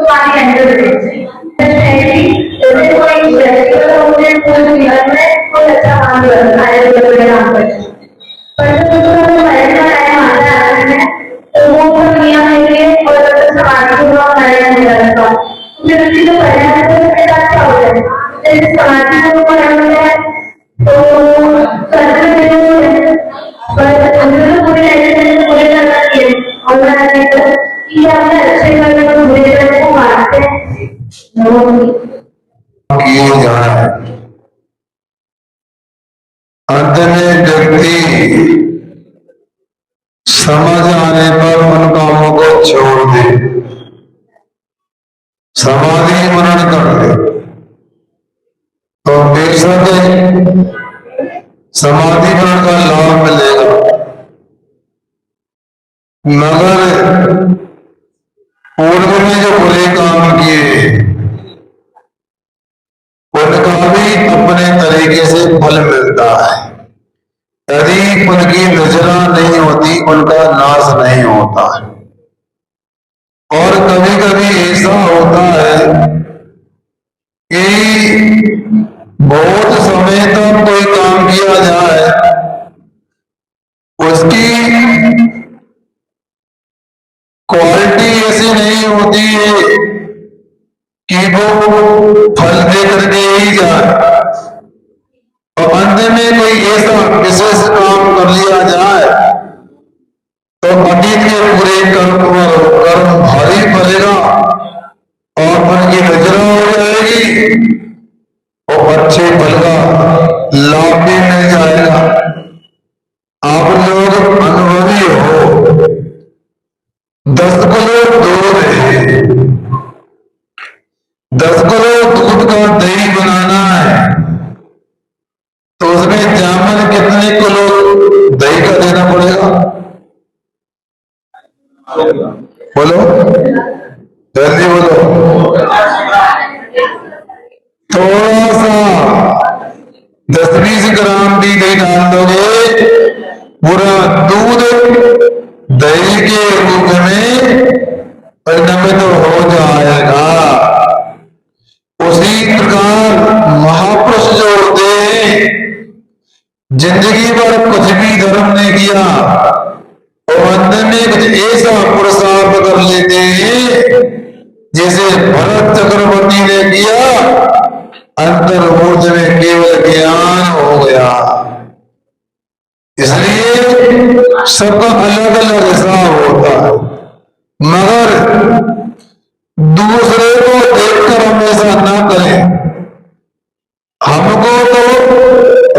तुम्हारी एंटर जैसे कोई फेस्टिवल हो गया पूरे जीवन में कोई अच्छा काम करता है काम करता है पर जो पहले का टाइम आता है तो वो दुनिया में लिए और समाज को नया निकलता फिर उसकी जो परिणाम है उसके साथ क्या हो जाए जैसे समाज को परिणाम है तो करते पर अंदर तो पूरे ऐसे पूरे करना चाहिए और कि आपने अच्छे करने को बुरे करने को मारते किए जाए। अंत में व्यक्ति समझ आने पर उन कामों को छोड़ दे, समाधि मनन कर दे तो बेशक समाधि मनन का लाभ मिलेगा, मगर पूर्व में जो बुरे काम किए उनका भी अपने तरीके से फल मिलता है। यदि उनकी नजरा नहीं होती उनका नाश नहीं होता है। और कभी कभी ऐसा होता है कि बहुत समय तक कोई काम किया जाए उसकी क्वालिटी ऐसी नहीं होती है कि वो फल दे करके ही जाए और अंत में कोई ऐसा विशेष काम कर लिया जाए तो अतीत के पूरे कर्म भारी पड़ेगा और उनकी नजरा हो जाएगी और अच्छे फल का लाभ भी मिल जाएगा। आप लोग अनुभवी हो, 10 किलो दूध है, 10 किलो दूध का दही बनाना है तो उसमें जामन कितने किलो दही का देना पड़ेगा? बोलो जल्दी बोलो। थोड़ा सा 10-20 ग्राम भी दही डाल दोगे पूरा दूध दही के रूप में परिणमित हो जाएगा। उसी प्रकार महापुरुष जो होते हैं जिंदगी भर कुछ भी धर्म नहीं किया और अंत में कुछ ऐसा पुरुषार्थ कर लेते हैं जैसे भरत चक्रवर्ती ने किया, अंतर्मूर्त में केवल ज्ञान हो गया। इसलिए सबका अलग अलग हिसाब होता है, मगर दूसरे को देखकर हमेशा ना करें। हमको तो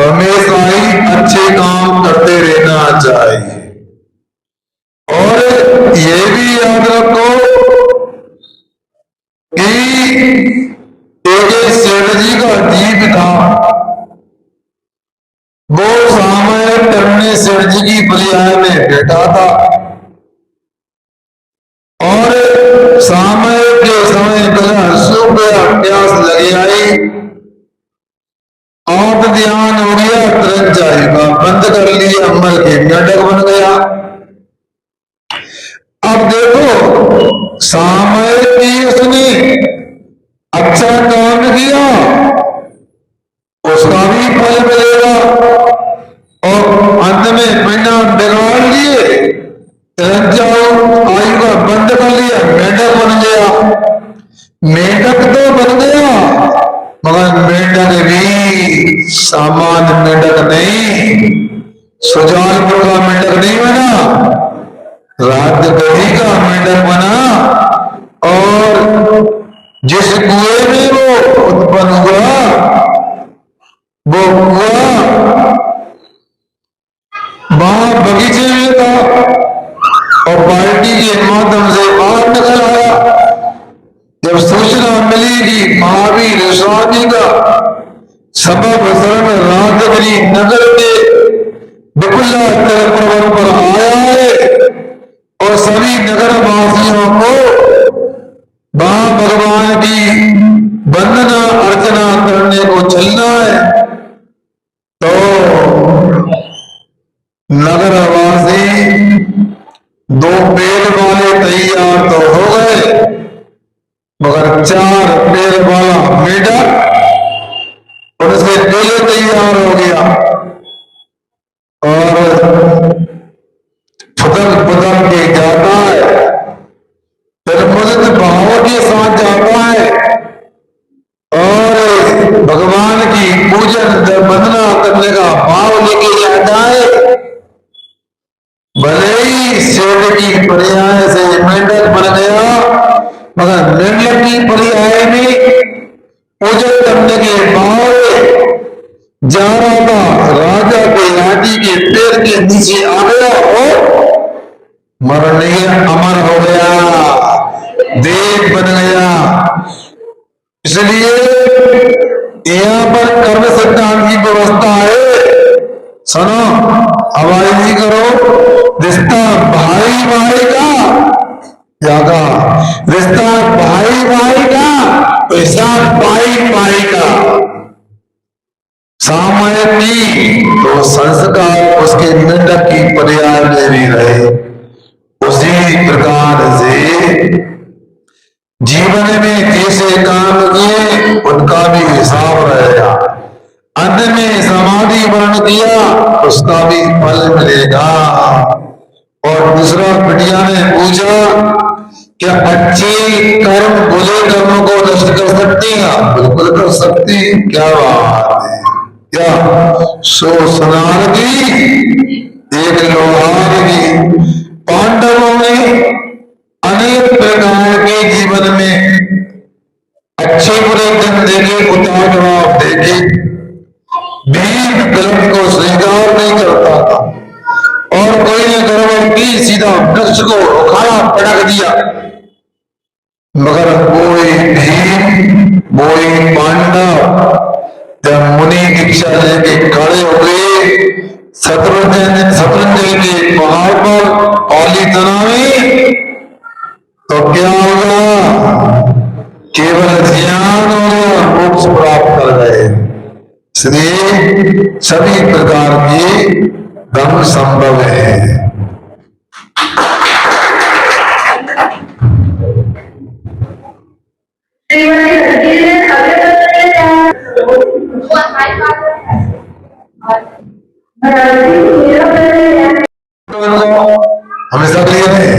हमेशा ही अच्छे काम करते रहना चाहिए। और ये भी याद रखो कि एक सेठ जी का जीव था, वो सामय करने सेठ जी की बलिया में बैठा था और सामय के समय प्यास लगी आई, आप ध्यान हो गया, तुरंत जाएगा बंद कर लिया, अमल के नाटक बन गया। अब देखो सामय की उसने अच्छा काम किया उसका भी फल मिलेगा और अंत में परिणाम बिगाड़ लिए, तुरंत जाओ आयु का बंद कर लिया, मेढक बन गया। मेढक तो बन गया मगर मेढक भी सामान्य मेढक नहीं, सुजानपुर का मेढक नहीं बना, राजगढ़ी का मेढक बना। और जिस कुएं में वो उत्पन्न हुआ वो कुआं वहां बगीचे में था और बाल्टी के माध्यम से बाहर निकल आया। जब सूचना मिली कि महावीर स्वामी का सबब शरण राजगिरी नगर के विपुला पर्वत पर आया है और सभी नगर वासियों को वहां भगवान की वंदना अर्चना करने को चलना है, तो नगरवासी 2 पेड़ वाले तैयार तो हो गए 4 पैर वाला मेढक और उसके पहले तैयार हो गया और फुदक फुदक के जाता है, फिर मुदित भाव के साथ जाता है और भगवान की पूजन वंदना करने का भाव लेके जाता है। भले ही सेठ की पर्याय से मेंढक बन गया, मगर मेंढक की पर्याय में पूजन करने के बाद जा रहा था, राजा के लाठी के पैर के नीचे आ गया और मरने अमर हो गया, देव बन गया। इसलिए यहाँ पर कर्म सिद्धांत की व्यवस्था है। सुनो, आवाज नहीं करो। रिश्ता भाई भाई का, क्या कहा? रिश्ता भाई भाई का, पैसा भाई भाई का। सामय की तो संस्कार उसके मेंढक की पर्याय में भी रहे। उसी प्रकार से जीवन में जैसे काम किए उनका भी हिसाब रहेगा। अंत में समाधि वर्ण किया उसका भी फल मिलेगा। और दूसरा बिटिया ने पूछा क्या अच्छे कर्म बुरे कर्मों को नष्ट कर सकती है? बिल्कुल कर सकती। क्या बात है, क्या सो सुनार की एक लोहार की। पांडवों में अनेक प्रकार के जीवन में अच्छे बुरे दिन देखे, उतार चढ़ाव देखे, भीम गलत को स्वीकार नहीं करता था और कोई ने गड़बड़ की सीधा वृक्ष को उखाड़ा पटक दिया। मगर कोई भीम कोई पांडव जब मुनि दीक्षा लेके खड़े हो गए शत्रुंजय के पहाड़ पर औली तनावी, तो क्या होगा? केवल ज्ञान और मोक्ष प्राप्त कर गए। इसलिए सभी प्रकार के धर्म संभव है। हमेशा क्लियर है।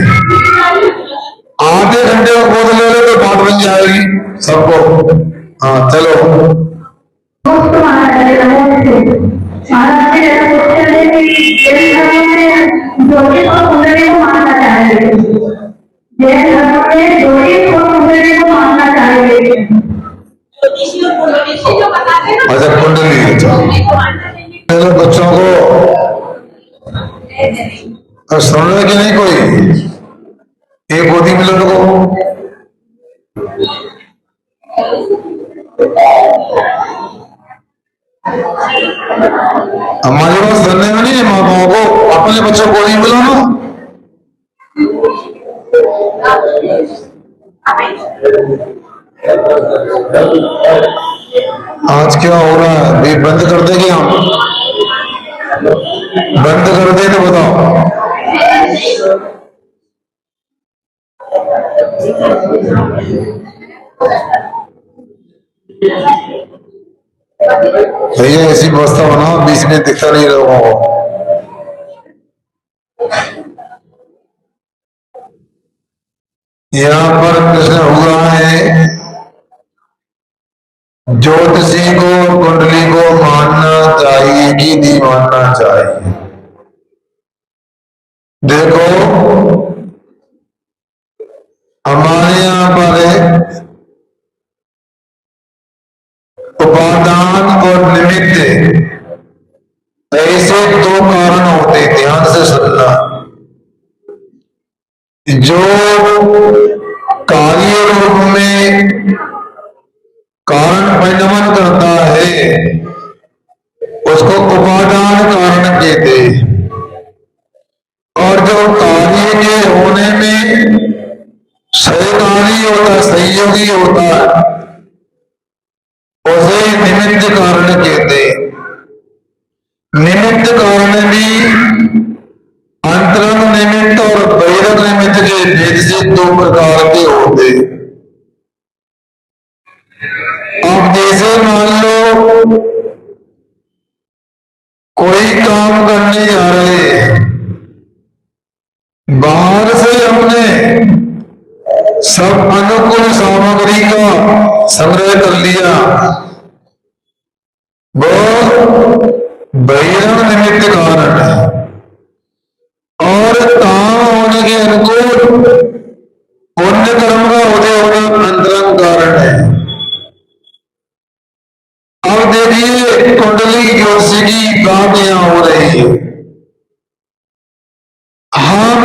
आधे घंटे में गोद ले लो तो बात बन जाएगी सबको। हाँ चलो। अच्छा कुंडली, चलो बच्चों को सुन रहे कि नहीं? कोई एक गोदी मिलो लोगों। हमारे पास सुनने में नहीं है, माँ बापों को अपने बच्चों को नहीं मिलो ना। आज क्या हो रहा है? भी बंद कर दे क्या? बंद कर दे तो बताओ। भैया ऐसी व्यवस्था बनाओ बीच में दिखता नहीं लोगों को। यहाँ पर प्रश्न हुआ है ज्योतिषी को कुंडली को मानना चाहिए कि नहीं मानना चाहिए? देखो हमारे यहाँ पर उपादान और निमित्त ऐसे दो कारण होते, ध्यान से सुनना। जो कार्य रूप में कारण परिणमन करता है उसको उपादान कारण कहते हैं, और जो कार्य के होने में सहकारी होता, सहयोगी होता है उसे निमित्त कारण कहते हैं। निमित्त कारण भी अंतरंग निमित्त और बहिरंग निमित्त के भेद से दो प्रकार के होते। जैसे मान लो कोई काम करने जा रहे हैं, बाहर से हमने सब अनुकूल सामग्री का संग्रह कर लिया, वो बहिरंग निमित्त कारण है और काम होने के अनुकूल पुण्य कर्म का उदय होना अंतरंग कारण है। अब देखिए कुंडली ज्योतिषी की बात यहां हो रही है। हम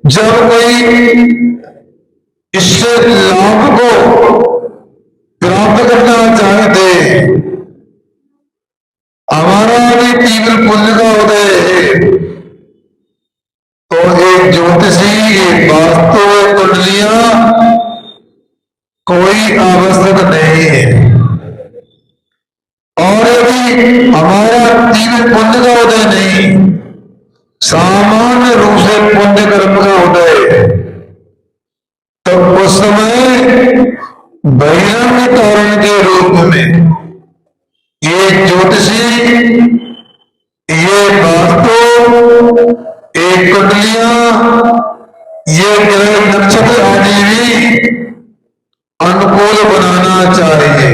जब कोई इससे लाभ को प्राप्त करना चाहते, हमारा भी तीव्र पुण्य का उदय है, तो एक ज्योतिषी एक वास्तु कुंडलियां कोई आवश्यक नहीं है। और यदि हमारा तीव्र पुण्य का उदय नहीं, सामान्य रूप से पुण्य कर्म का उदय, तो उस समय बहिरंग कारण के रूप में ये ज्योतिषी, ये वास्तु, एक कुंडलियां, ये ग्रह नक्षत्र आदि भी अनुकूल बनाना चाहिए।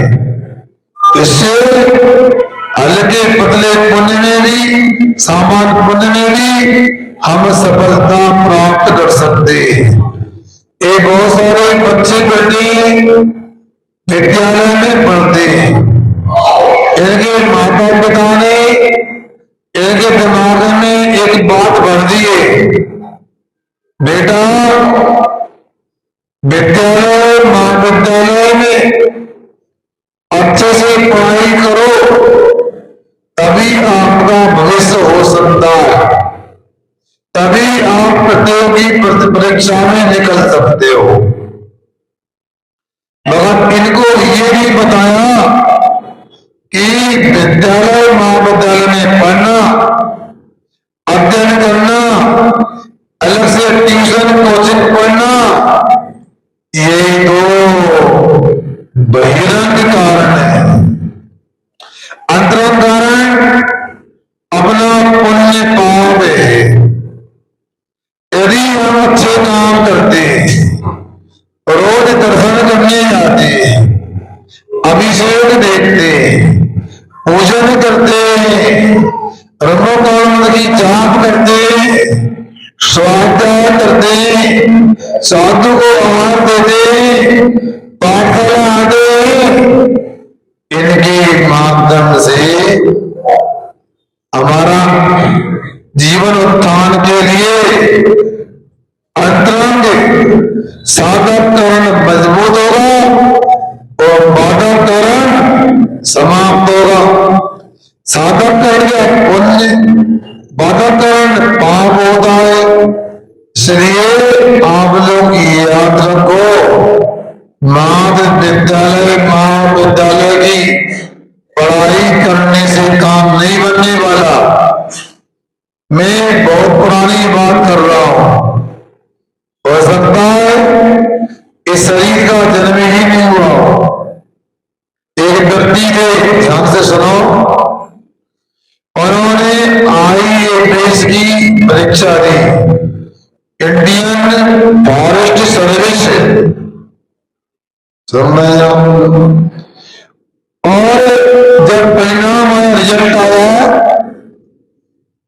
इससे हल्के पतले पुण्य में भी, सामान्य पुण्य में भी हम सफलता प्राप्त कर सकते हैं। ये बहुत सारे बच्चे बेटी विद्यालय में पढ़ते हैं, इनके माता पिता ने इनके दिमाग में एक बात भर दी है, बेटा विद्यालय महाविद्यालय में अच्छे से पढ़ाई करो, तभी आपका भविष्य हो सकता है, तभी आप प्रतियोगी परीक्षा में निकल सकते हो। मगर इनको ये भी बताया कि विद्यालय महाविद्यालय में पढ़ना, अध्ययन करना, अलग से ट्यूशन कोचिंग पढ़ना, ये तो बहिरंग कारण है। अंतरंग कारण अपना पुण्य पाप है। यदि हम अच्छे काम करते हैं, रोज दर्शन करने जाते हैं, अभिषेक देखते हैं, पूजन करते हैं, रमोकानंद की जाप करते हैं, स्वाध्याय करते हैं, साधु को आहार देते हैं, पाठशाला आते हैं, इनके माध्यम से हमारा जीवन उत्थान के लिए अंतरंग साधक करण मजबूत होगा और बाधक करण समाप्त होगा। साधक करण का पुण्य, बाधक करण पाप होता है। इसलिए आप लोग याद रखो, महाविद्यालय महाविद्यालय की पढ़ाई करने से काम नहीं बनने वाला। मैं बहुत पुरानी बात कर रहा हूं, हो सकता है इस शरीर का जन्म ही नहीं हुआ। एक व्यक्ति के ध्यान से सुनो, उन्होंने IAS की परीक्षा दी, इंडियन फॉरेस्ट सर्विस, सुन रहे हो? और जब परिणाम आया, रिजल्ट आया,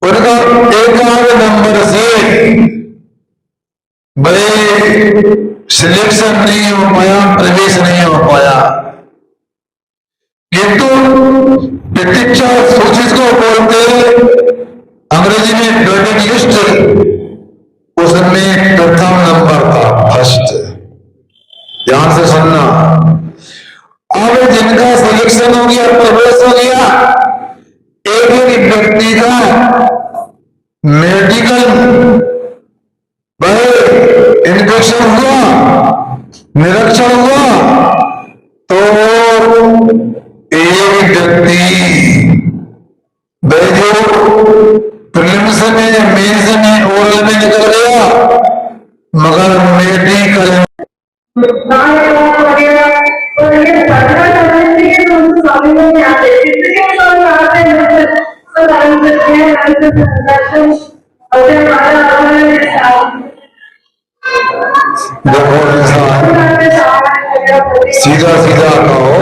उनका एक नंबर से बड़े सिलेक्शन नहीं हो पाया, प्रवेश नहीं हो पाया। किंतु प्रतीक्षा सूची को बोलते अंग्रेजी में वेटिंग लिस्ट, उसमें प्रथम नंबर था, फर्स्ट। ध्यान से सुनना। अब जिनका सिलेक्शन हो गया, प्रवेश हो गया, एक एक व्यक्ति का मेडिकल इन्फेक्शन हुआ, निरीक्षण हुआ, तो एक व्यक्ति जो प्रीलिम्स में, मेंस में, ओरल में निकल गया, मगर मेडिकल तो ये 15 जनवरी देखो इंसान सीधा सीधा कहो,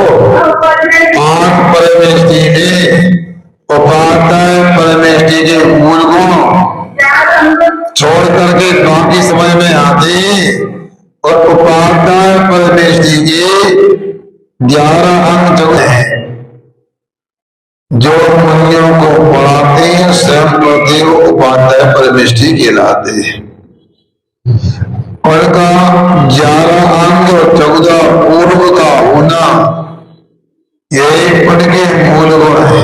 आंख परमेष्टि में उपाध्याय परमेष्टि के मूल गुण छोड़ करके बाकी समझ में आते, और उपाध्याय परमेष्टि के 11 अंग जो है, जो मुनियों को पढ़ाते हैं स्वयं पढ़ते हो, उपाध्याय परमेष्टि कहलाते हैं। उनका 11 अंग और 14 पूर्व का होना, यही उनके मूल गुण है,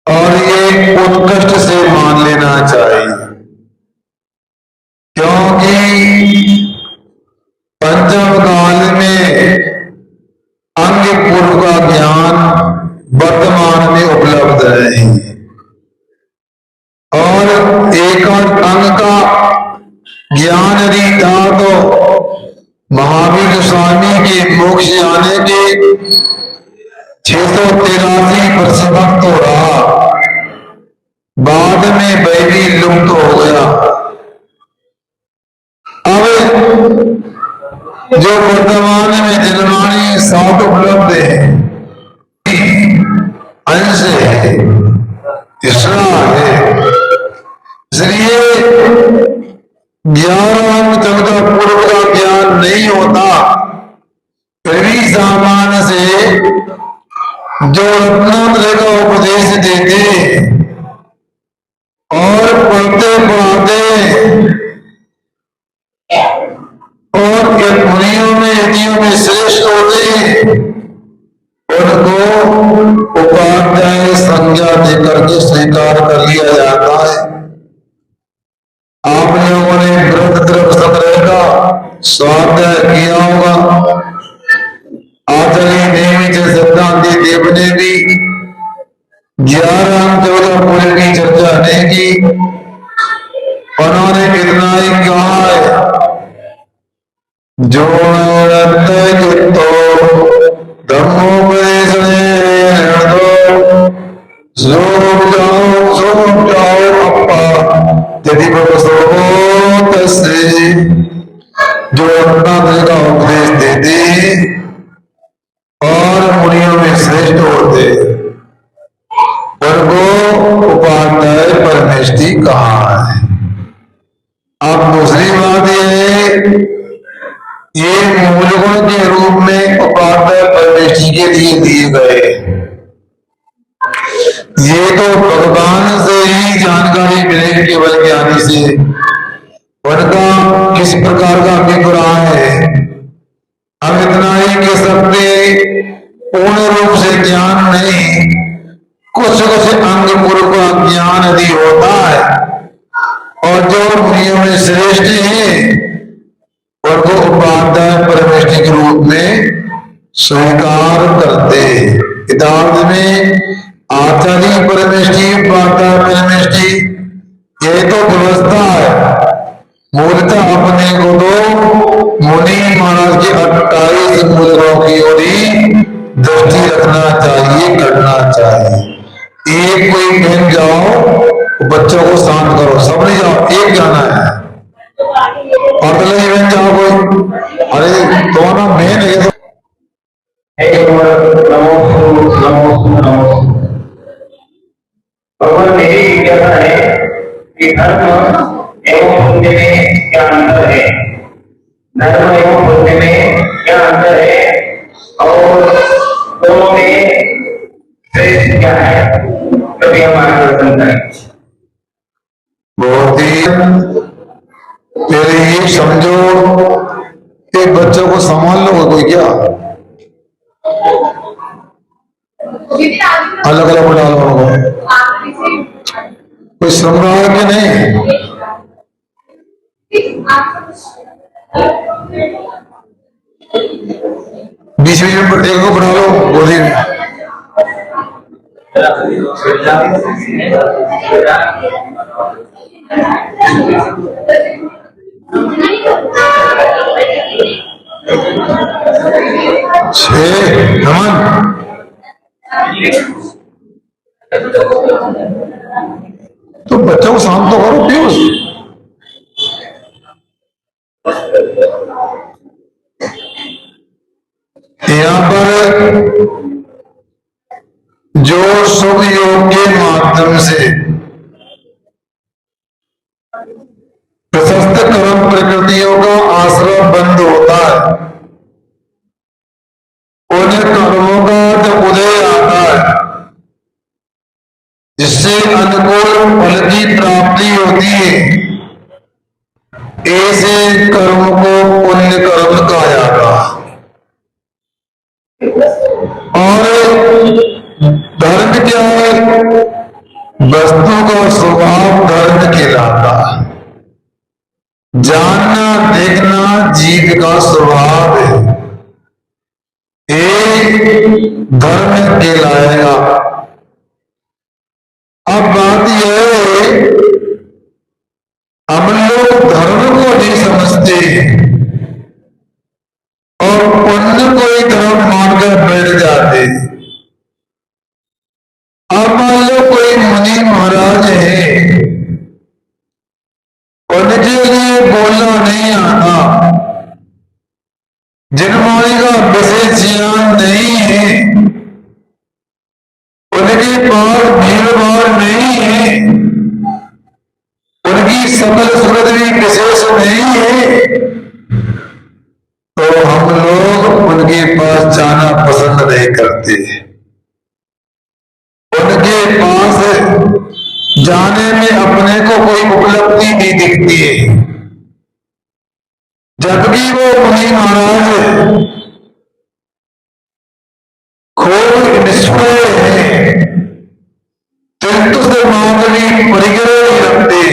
और ये उत्कृष्ट से मान लेना चाहिए, क्योंकि पंचम काल में अंग पूर्व का ज्ञान वर्तमान में उपलब्ध नहीं, और एकांत अंग का ज्ञान यदि था तो महावीर स्वामी के मोक्ष आने के 683 वर्ष वक्त हो रहा, बाद में वह भी लुप्त हो गया। अब जो वर्तमान में जलवाणी 7 उपलब्ध है, अंश है, तीसरा है, इसलिए 11 14 पूर्व का ज्ञान नहीं होता, फिर भी सामान्य से जो रत्नात्रय का उपदेश देते और पढ़ते पढ़ाते और मुनियों में यतियों में श्रेष्ठ होते, उनको उपाध्याय संज्ञा देकर के स्वीकार कर लिया जाता है। आप लोगों ने व्रत द्रव्य संग्रह का स्वाध्याय किया होगा। आचार्य नेमी सिद्धांति देव ने भी 11 14 पूर्व की चर्चा नहीं की, उन्होंने कितना ही कहा है, जो तो धर्मोपदेश जाओ अप्पा यदि जो अपना का उपदेश देते और मुनियों में श्रेष्ठ होते, उनको उपाध्याय परमेष्टि कहा है। अब दूसरी बात यह है, ये मूल गुण के रूप में उपाध्याय परमेष्टि के लिए दिए गए, ये तो भगवान से ही जानकारी मिलेगी केवल ज्ञानी से। उनका किस प्रकार का अभिप्राय है, हम इतना ही कह सकते, पूर्ण रूप से ज्ञान नहीं, कुछ कुछ अंग पूर्व का ज्ञान यदि होता है, और जो मुनियों में श्रेष्ठ है उनको उपाध्याय परमेष्टि के रूप में स्वीकार करते। वेदांत में आचार्य परमेष्टि, उपाध्याय परमेष्टि, ये तो व्यवस्था है। मूलतः अपने को तो मुनि महाराज के 28 मूल गुणों की ओर ही दृष्टि रखना चाहिए, करना चाहिए। एक कोई बहन जाओ, बच्चों को शांत करो, सब नहीं जाओ, एक जाना है, और नहीं बहन जाओ कोई, अरे तो ना मेन है तो भगवान मेरी जिज्ञासा है कि धर्म एवं पुण्य में क्या अंतर है, धर्म एवं पुण्य में क्या अंतर है, और दोनों में श्रेष्ठ क्या है, कृपया मार्गदर्शन करें। बहुत ही मेरे ये समझो कि बच्चों को संभाल लो, कोई क्या अलग अलग उठा लो उनको, कोई सुन रहा है कि नहीं? बीच बीच में एक को बढ़ा लो गोदी में। नमन तो बच्चों को शांत तो करो प्लीज। यहां पर जो शुभ योग के माध्यम से प्रशस्त कर्म प्रकृतियों का आश्रय बंद होता है, उन कर्मों का जब उदय आता है जिससे अनुकूल फल की प्राप्ति होती है, ऐसे कर्म को पुण्य कर्म कहा जाता है। और धर्म क्या है? वस्तु का स्वभाव धर्म कहलाता है। जानना देखना जीव का स्वभाव है, एक धर्म कहलाएगा। अब बात यह है, हम लोग धर्म को नहीं समझते और पुण्य को ही धर्म मानकर बैठ जाते। अब मान लो कोई मुनि महाराज है, उनके लिए बोलना नहीं आता, जिनवाणी का विशेष ज्ञान नहीं है, उनके पास भीड़ भाड़ नहीं है, उनकी सकल सूरत भी विशेष नहीं है, तो हम लोग उनके पास जाना पसंद नहीं करते। उनके पास जाने में अपने को कोई उपलब्धि नहीं दिखती है, जबकि वो मुनि महाराज खूब निष्फल है, तिलतुष माधवी परिग्रह रखते,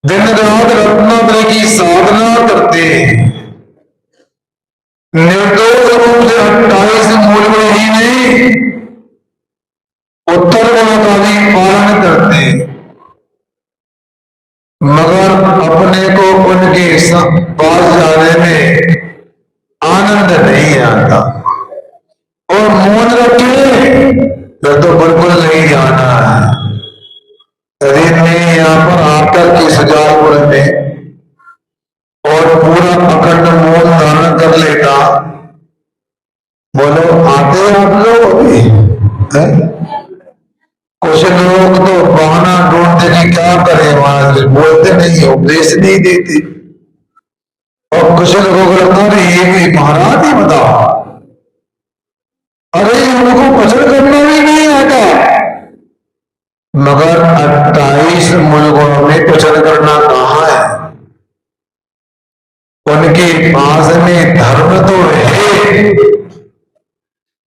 दिन रात रत्नात्रय की साधना करते, निर्दोष रूप से 28 मूल ही नहीं उत्तर गुण का भी पालन करते, मगर अपने को उनके पास जाने में आनंद नहीं आता और मौन रखे तो बिल्कुल नहीं जाना है। शरीर ने यहाँ पर आकर के सुजानपुर में और पूरा अखंड मौन धारण कर लेता। बोलो आते आप लोग अभी है? कुछ लोग तो बहाना ढूंढते कि क्या करें, महाराज बोलते नहीं, उपदेश नहीं देते, और कुछ लोगों को लगता है ये महाराज ही बताओ, अरे उनको भजन करना भी नहीं आता। मगर 28 मुल्कों में भजन करना कहाँ है? उनके पास में धर्म तो है,